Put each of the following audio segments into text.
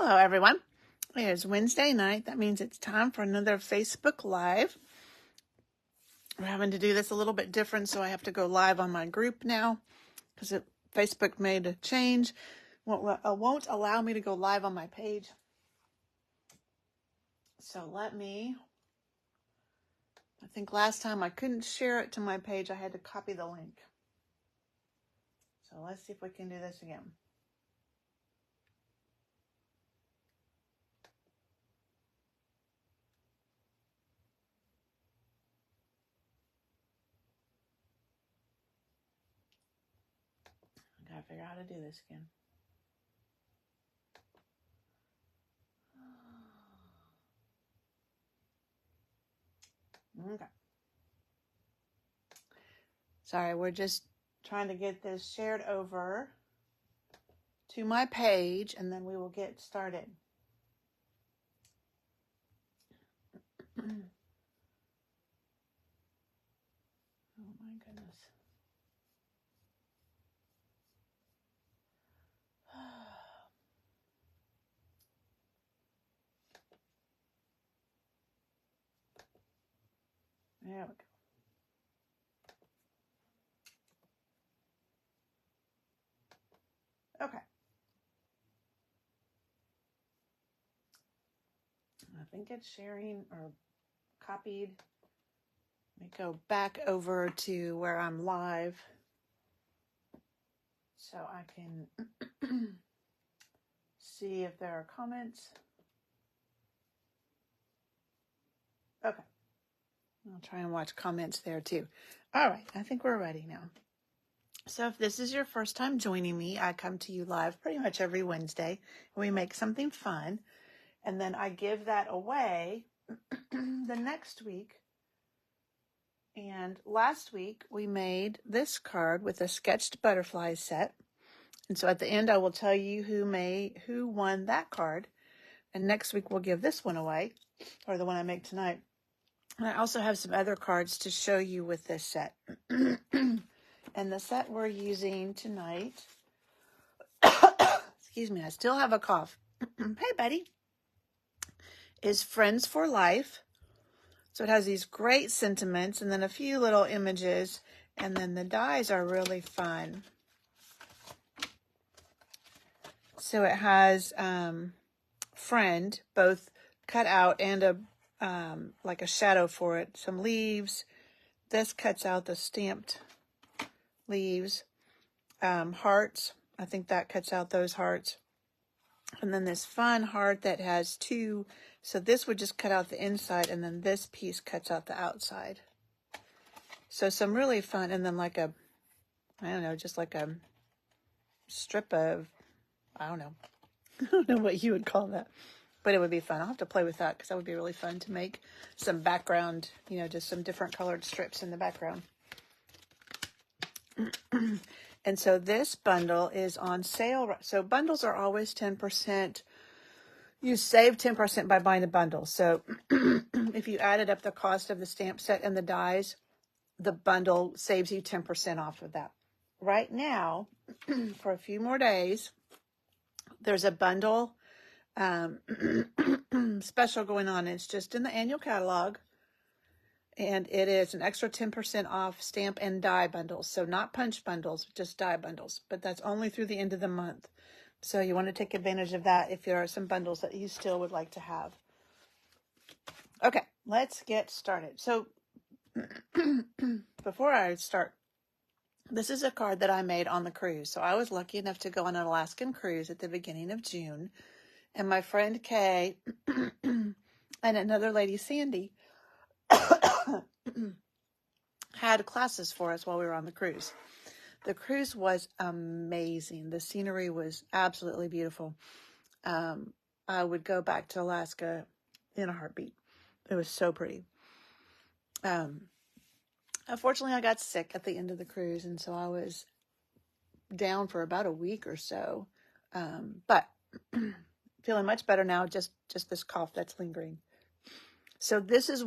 Hello, everyone. It is Wednesday night. That means it's time for another Facebook Live. We're having to do this a little bit different, so I have to go live on my group now because Facebook made a change. Won't allow me to go live on my page. So I think last time I couldn't share it to my page. I had to copy the link. So let's see if we can do this again. I gotta figure out how to do this again. Okay. Sorry, we're just trying to get this shared over to my page, and then we will get started. Oh my goodness. There we go. Okay. I think it's sharing or copied. Let me go back over to where I'm live so I can see if there are comments. Okay. I'll try and watch comments there too. All right. I think we're ready now. So if this is your first time joining me, I come to you live pretty much every Wednesday. We make something fun, and then I give that away the next week. And last week we made this card with a sketched butterfly set. And so at the end, I will tell you who won that card. And next week we'll give this one away, or the one I make tonight. And I also have some other cards to show you with this set. And the set we're using tonight, excuse me, I still have a cough. Hey, buddy. Is Friends for Life. So it has these great sentiments and then a few little images. And then the dies are really fun. So it has friend, both cut out and like a shadow for it. Some leaves. This cuts out the stamped leaves. Hearts. I think that cuts out those hearts. And then this fun heart that has two. So this would just cut out the inside, and then this piece cuts out the outside. So some really fun, and then like a, I don't know, just like a strip of, I don't know. I don't know what you would call that. But it would be fun. I'll have to play with that because that would be really fun to make some background, just some different colored strips in the background. And so this bundle is on sale. So bundles are always 10%. You save 10% by buying the bundle. So if you added up the cost of the stamp set and the dies, the bundle saves you 10% off of that. Right now, for a few more days, there's a bundle special going on. It's just in the annual catalog. And it is an extra 10% off stamp and die bundles. So not punch bundles, just die bundles. But that's only through the end of the month. So you want to take advantage of that if there are some bundles that you still would like to have. Okay, let's get started. So before I start, this is a card that I made on the cruise. So I was lucky enough to go on an Alaskan cruise at the beginning of June. And my friend Kay and another lady, Sandy, had classes for us while we were on the cruise. The cruise was amazing. The scenery was absolutely beautiful. I would go back to Alaska in a heartbeat. It was so pretty. Unfortunately, I got sick at the end of the cruise, and so I was down for about a week or so. But feeling much better now, just this cough that's lingering. So this is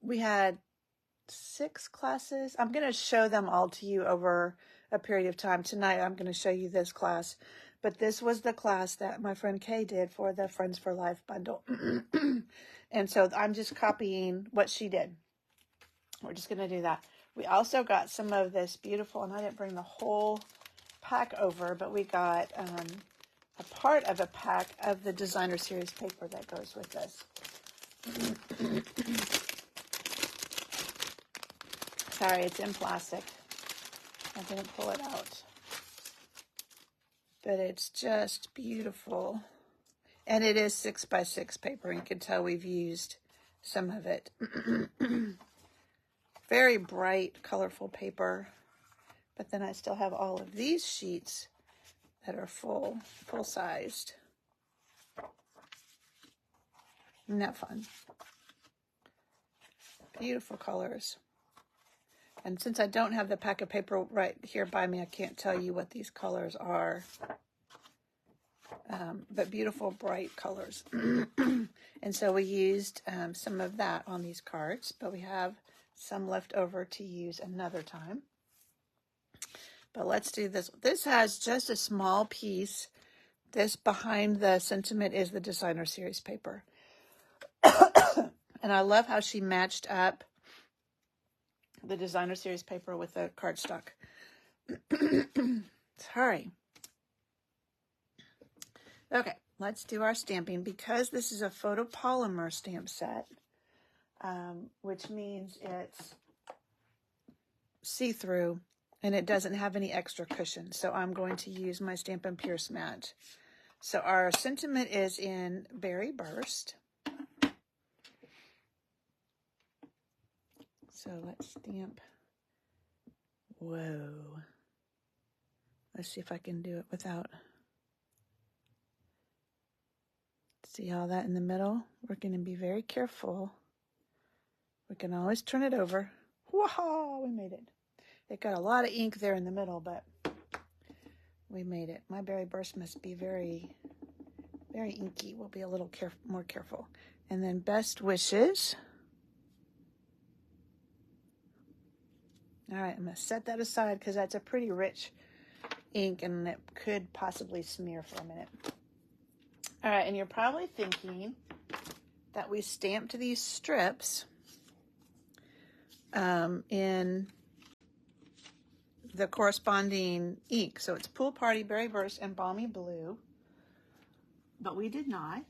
we had 6 classes. I'm going to show them all to you over a period of time. Tonight, I'm going to show you this class. But this was the class that my friend Kay did for the Friends for Life bundle. And so I'm just copying what she did. We're just going to do that. We also got some of this beautiful, and I didn't bring the whole pack over, but we got a part of a pack of the designer series paper that goes with this. Sorry, it's in plastic. I didn't pull it out. But it's just beautiful. And it is 6x6 paper. You can tell we've used some of it. Very bright, colorful paper. But then I still have all of these sheets that are full-sized. Isn't that fun? Beautiful colors. And since I don't have the pack of paper right here by me, I can't tell you what these colors are. But beautiful, bright colors. And so we used some of that on these cards, but we have some left over to use another time. But let's do this. This has just a small piece. This behind the sentiment is the designer series paper. And I love how she matched up the designer series paper with the cardstock. Sorry. Okay, let's do our stamping. Because this is a photopolymer stamp set, which means it's see-through and it doesn't have any extra cushion. So I'm going to use my Stampin' Pierce mat. So our sentiment is in Berry Burst. So let's stamp. Whoa. Let's see if I can do it without. See all that in the middle? We're going to be very careful. We can always turn it over. Whoa, we made it. It got a lot of ink there in the middle, but we made it. My Berry Burst must be very, very inky. We'll be a little more careful. And then Best Wishes. All right, I'm going to set that aside because that's a pretty rich ink and it could possibly smear for a minute. All right, and you're probably thinking that we stamped these strips in the corresponding ink. So it's Pool Party, Berry Burst, and Balmy Blue. But we did not.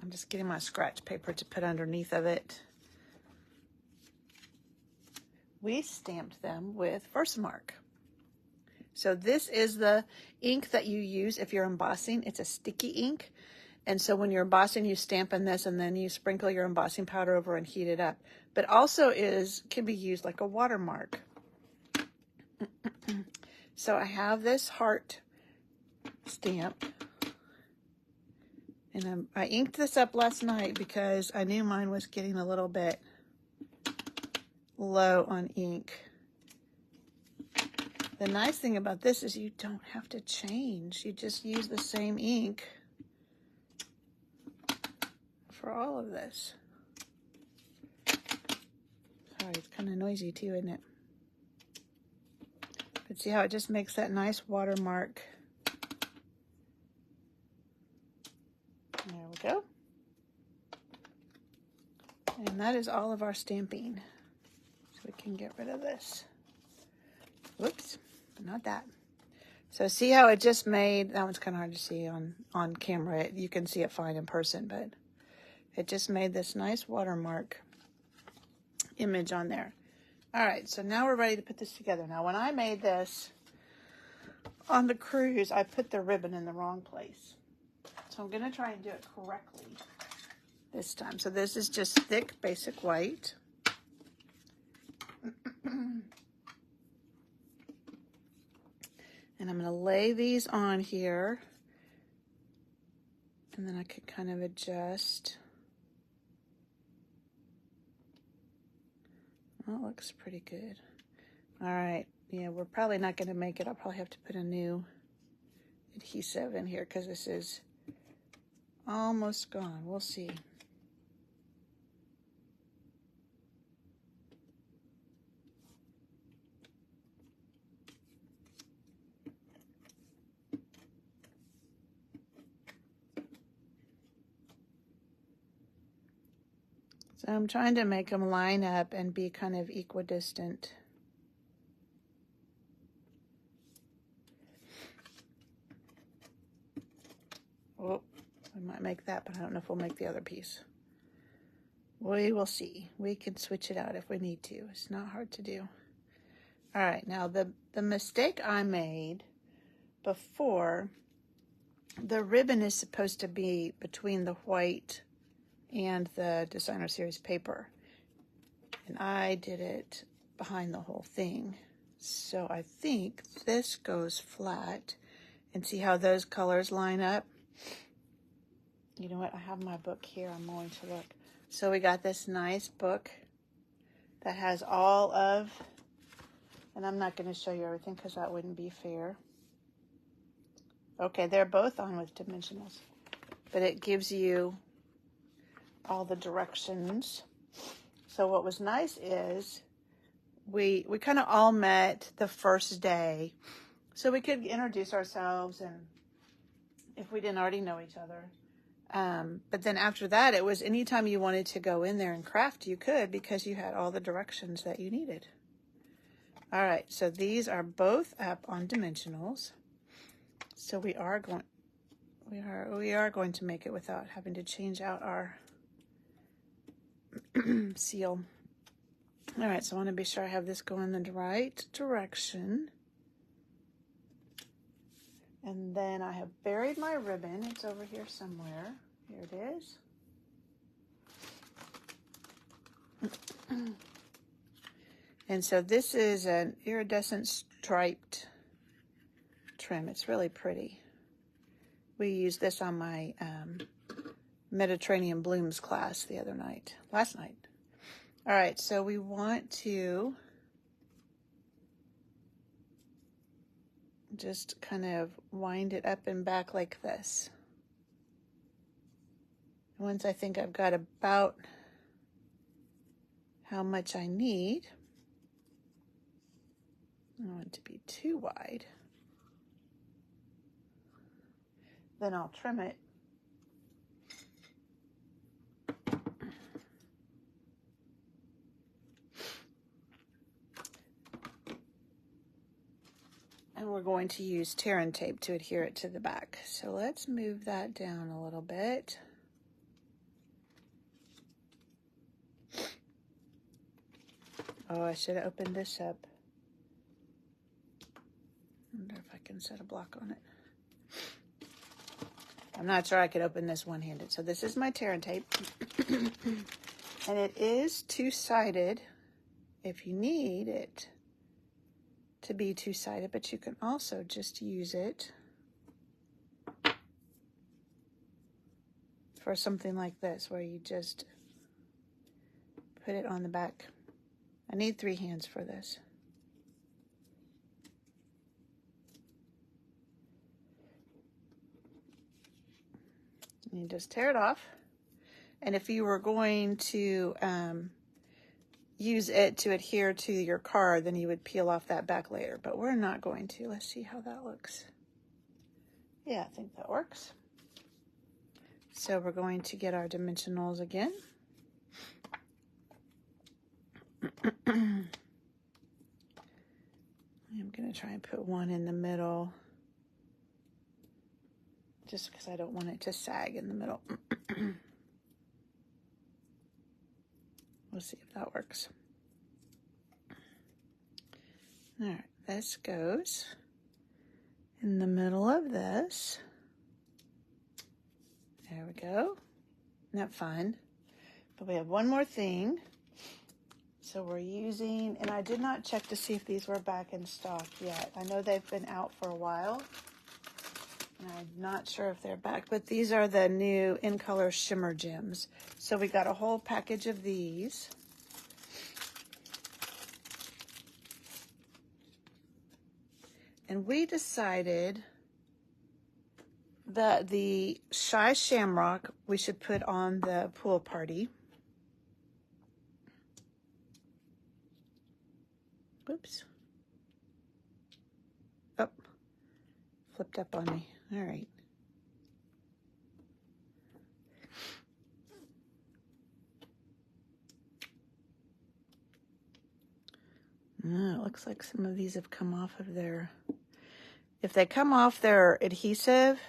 I'm just getting my scratch paper to put underneath of it. We stamped them with Versamark. So this is the ink that you use if you're embossing. It's a sticky ink. And so when you're embossing, you stamp in this and then you sprinkle your embossing powder over and heat it up. But also can be used like a watermark. So I have this heart stamp. And I inked this up last night because I knew mine was getting a little bit low on ink. The nice thing about this is you don't have to change. You just use the same ink for all of this. Sorry, it's kind of noisy too, isn't it? But see how it just makes that nice watermark. There we go. And that is all of our stamping. So we can get rid of this. Whoops, not that. So see how it just made, that one's kind of hard to see on camera. You can see it fine in person, but it just made this nice watermark image on there. All right, so now we're ready to put this together. Now, when I made this on the cruise, I put the ribbon in the wrong place. So I'm going to try and do it correctly this time. So this is just thick, basic white. And I'm going to lay these on here. And then I can kind of adjust. Well, it looks pretty good. All right. Yeah, we're probably not going to make it. I'll probably have to put a new adhesive in here because this is almost gone. We'll see. So I'm trying to make them line up and be kind of equidistant. Oh, we might make that, but I don't know if we'll make the other piece. We will see. We can switch it out if we need to. It's not hard to do. All right, now the mistake I made before, the ribbon is supposed to be between the white and the designer series paper. And I did it behind the whole thing. So I think this goes flat. And see how those colors line up? You know what? I have my book here. I'm going to look. So we got this nice book that has all of, and I'm not going to show you everything because that wouldn't be fair. Okay, they're both on with dimensionals, but it gives you all the directions. So what was nice is we kind of all met the first day, so we could introduce ourselves, and if we didn't already know each other. But then after that, it was anytime you wanted to go in there and craft, you could, because you had all the directions that you needed. All right, so these are both up on dimensionals. So we are going to make it without having to change out our seal. All right, so I want to be sure I have this going the right direction. And then I have buried my ribbon. It's over here somewhere. Here it is. And so this is an iridescent striped trim. It's really pretty. We used this on my Mediterranean Blooms class last night. All right, so we want to just kind of wind it up and back like this. Once I think I've got about how much I need, I don't want it to be too wide, then I'll trim it. And we're going to use tear and tape to adhere it to the back. So let's move that down a little bit. Oh, I should have opened this up. I wonder if I can set a block on it. I'm not sure I could open this one-handed. So this is my tear and tape. And it is two-sided if you need it to be two-sided, but you can also just use it for something like this, where you just put it on the back. I need 3 hands for this. And you just tear it off. And if you were going to use it to adhere to your card, then you would peel off that back layer, but we're not going to. Let's see how that looks. Yeah, I think that works. So we're going to get our dimensionals again. I'm going to try and put one in the middle, just because I don't want it to sag in the middle. We'll see if that works. All right, this goes in the middle of this. There we go. Isn't that fun? But we have one more thing. So we're using, and I did not check to see if these were back in stock yet. I know they've been out for a while, and I'm not sure if they're back, but these are the new In Color Shimmer Gems. So we got a whole package of these. And we decided that the Shy Shamrock we should put on the pool party. Oops. Oh, flipped up on me. All right. Oh, it looks like some of these have come off of their... If they come off their adhesive,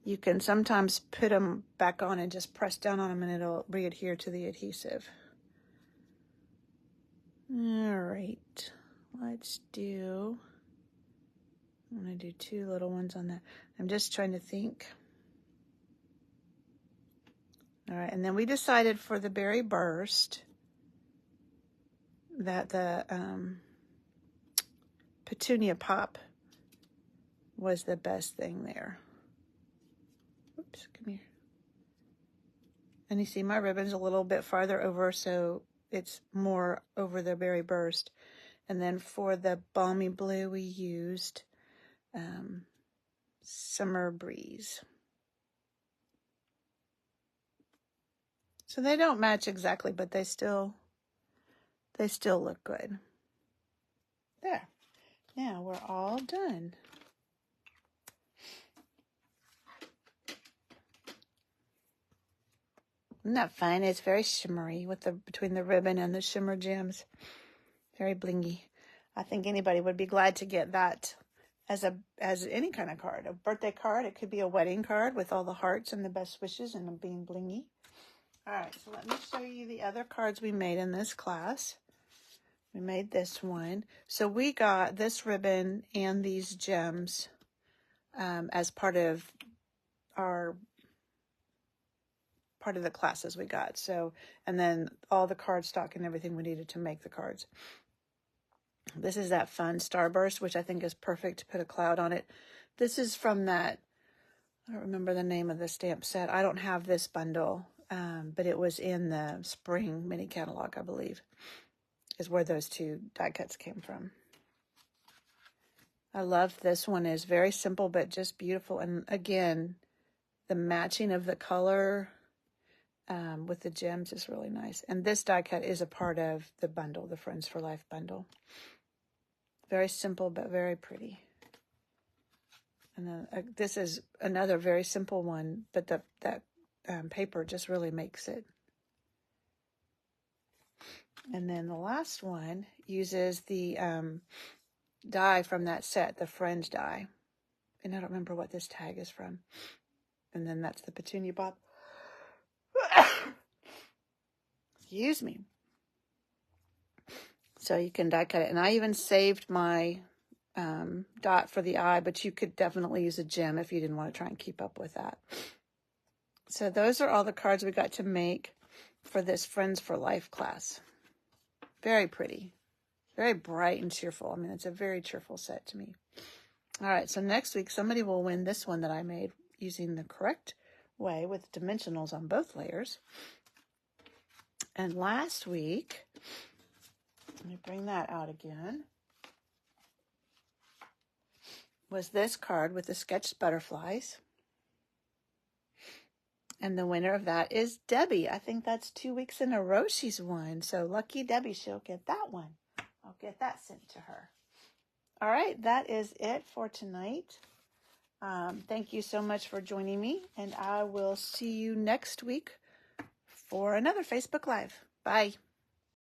you can sometimes put them back on and just press down on them and it'll re-adhere to the adhesive. All right, let's do... I'm going to do 2 little ones on that. I'm just trying to think. All right, and then we decided for the berry burst that the petunia pop was the best thing there. Oops, come here. And you see my ribbon's a little bit farther over, so it's more over the berry burst. And then for the balmy blue, we used Summer Breeze. So they don't match exactly, but they still look good. There. Now we're all done. Isn't that fun? It's very shimmery with between the ribbon and the shimmer gems. Very blingy. I think anybody would be glad to get that as any kind of card. A birthday card. It could be a wedding card with all the hearts and the best wishes and being blingy. All right, so let me show you the other cards we made in this class. We made this one. So we got this ribbon and these gems as part of the classes we got. So, and then all the cardstock and everything we needed to make the cards. This is that fun Starburst, which I think is perfect to put a cloud on it. This is from that, I don't remember the name of the stamp set. I don't have this bundle, but it was in the spring mini catalog, I believe, is where those 2 die cuts came from. I love this one. It's very simple, but just beautiful. And again, the matching of the color with the gems is really nice. And this die cut is a part of the bundle, the Friends for Life bundle. Very simple, but very pretty. And then this is another very simple one, but that paper just really makes it. And then the last one uses the die from that set, the Friends die. And I don't remember what this tag is from. And then that's the petunia pop. Excuse me. So you can die cut it. And I even saved my dot for the eye, but you could definitely use a gem if you didn't want to try and keep up with that. So those are all the cards we got to make for this Friends for Life class. Very pretty. Very bright and cheerful. I mean, it's a very cheerful set to me. All right, so next week somebody will win this one that I made using the correct way with dimensionals on both layers. And last week, let me bring that out again, was this card with the sketched butterflies. And the winner of that is Debbie. I think that's 2 weeks in a row she's won. So lucky Debbie, she'll get that one. I'll get that sent to her. All right, that is it for tonight. Thank you so much for joining me, and I will see you next week for another Facebook Live. Bye.